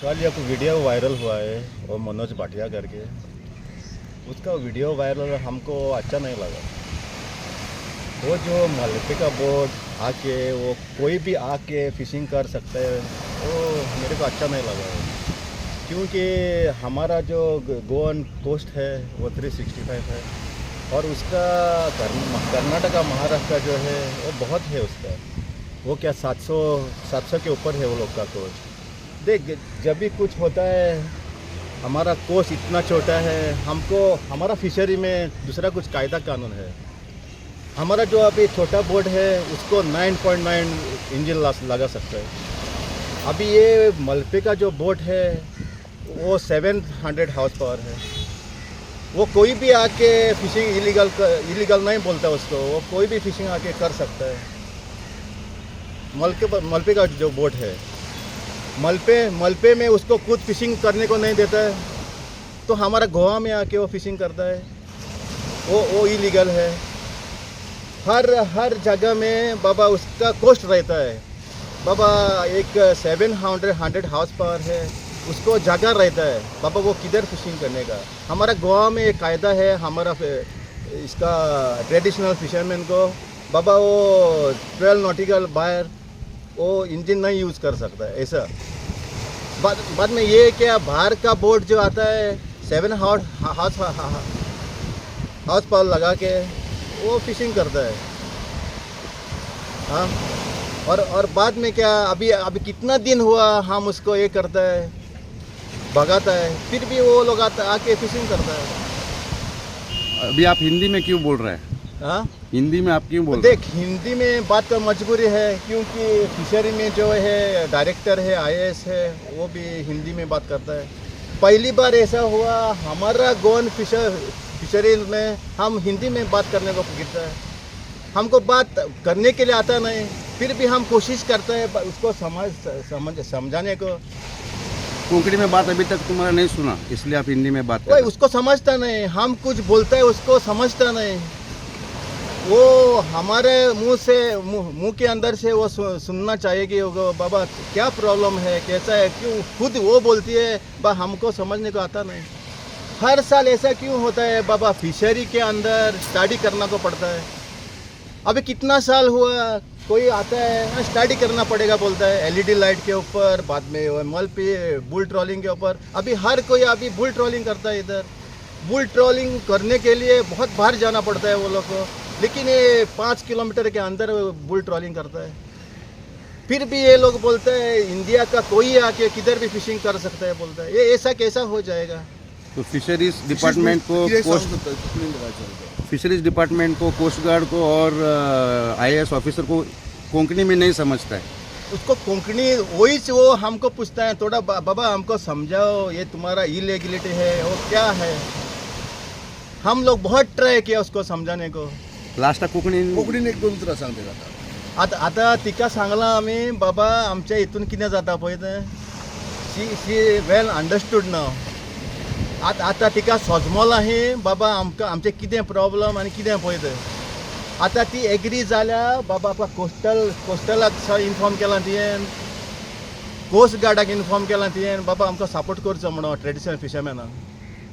कल एक video viral हुआ है वो मनोज भाटिया करके। उसका वीडियो वायरल हमको अच्छा नहीं लगा। वो जो मलबे का बोट आके वो कोई भी आके फिशिंग कर सकता है, वो मेरे को अच्छा नहीं लगा है। क्योंकि हमारा जो गोवन कोस्ट है वो 365 है और उसका कर्नाटका महाराष्ट्र जो है वो बहुत है उसका। वो क्या 700 के ऊपर है वो लोग का कोस्ट। देख, जब भी कुछ होता है हमारा कोस्ट इतना छोटा है, हमको हमारा फिशरी में दूसरा कुछ कायदा कानून है। हमारा जो अभी छोटा बोट है उसको 9.9 इंजन लगा सकता है। अभी ये मलबे का जो बोट है वो 700 हाउस पावर है। वो कोई भी आके फिशिंग इलीगल नहीं बोलता उसको, वो कोई भी फिशिंग आके कर सकता है। मलबे का जो बोट है, मलबे में उसको खुद फिशिंग करने को नहीं देता है, तो हमारा गोवा में आके वो फिशिंग करता है, वो इलीगल है। हर जगह में बाबा उसका कोस्ट रहता है। बाबा एक 700 हाउस पावर है, उसको जगह रहता है बाबा, वो किधर फिशिंग करने का। हमारा गोवा में एक कायदा है हमारा इसका ट्रेडिशनल फिशरमैन को, बाबा वो 12 नॉटिकल बायर वो इंजन नहीं यूज़ कर सकता है ऐसा। बाद में ये क्या बाहर का बोट जो आता है 7 हाउस पावर लगा के वो फिशिंग करता है। हाँ, और बाद में क्या अभी कितना दिन हुआ हम उसको ये करता है, भगाता है, फिर भी वो लोग आके फिशिंग करता है। अभी आप हिंदी में क्यों बोल रहे हैं? हाँ, हिंदी में आप क्यों बोल रहे हैं? देख, हिंदी में बात का मजबूरी है क्योंकि फिशरी में जो है डायरेक्टर है IAS है, वो भी हिंदी में बात करता है। पहली बार ऐसा हुआ हमारा गोवन फिशरी में हम हिंदी में बात करने को गिरता है। हमको बात करने के लिए आता नहीं, फिर भी हम कोशिश करते हैं उसको समझाने को। कोंकणी में बात अभी तक तुम्हारा नहीं सुना, इसलिए आप हिंदी में बात कर कोई रहे हैं। उसको समझता नहीं, हम कुछ बोलते हैं उसको समझता नहीं। वो हमारे मुंह के अंदर से वो सुनना चाहिए कि बाबा क्या प्रॉब्लम है, कैसा है, क्यों। खुद वो बोलती है बा हमको समझने को आता नहीं। हर साल ऐसा क्यों होता है बाबा, फिशरी के अंदर स्टडी करना को पड़ता है। अभी कितना साल हुआ कोई आता है स्टडी करना पड़ेगा बोलता है LED लाइट के ऊपर, बाद में मल पे बुल ट्रॉलिंग के ऊपर। अभी हर कोई अभी बुल ट्रॉलिंग करता है। इधर बुल ट्रॉलिंग करने के लिए बहुत बाहर जाना पड़ता है वो लोग को, लेकिन ये 5 किलोमीटर के अंदर बुल ट्रॉलिंग करता है। फिर भी ये लोग बोलते हैं इंडिया का कोई आके किधर भी फिशिंग कर सकता है बोलता है। ये ऐसा कैसा हो जाएगा? तो फिशरीज डिपार्टमेंट को, कोस्ट गार्ड को और IAS ऑफिसर को कोंकणी में नहीं समझता है। उसको कोंकणी वही से वो हमको पूछता है थोड़ा बाबा हमको समझाओ, ये तुम्हारा इलीगलिटी है वो क्या है। हम लोग बहुत ट्राई किया उसको समझाने को। लास्ट कोंकणी एक दोन उतरा सांगते जाता। आता तिका सांगला आम्ही बाबा आमच्या इथून किती जाता पळय ते शी वेल अंडरस्टूड नाव। आता तिका सोजमोल आहे बाबा आमचे कितें प्रॉब्लम आनी कितें पळय ते। आता ती एग्री जाल्या बाबा आपला कोस्टलाक इन्फॉर्म केला तुवें, कोस्ट गार्डाक इन्फॉर्म केला तुवें, बाबा आमकां सपोर्ट करचो म्हणून ट्रेडिशनल फिशरमॅनाक।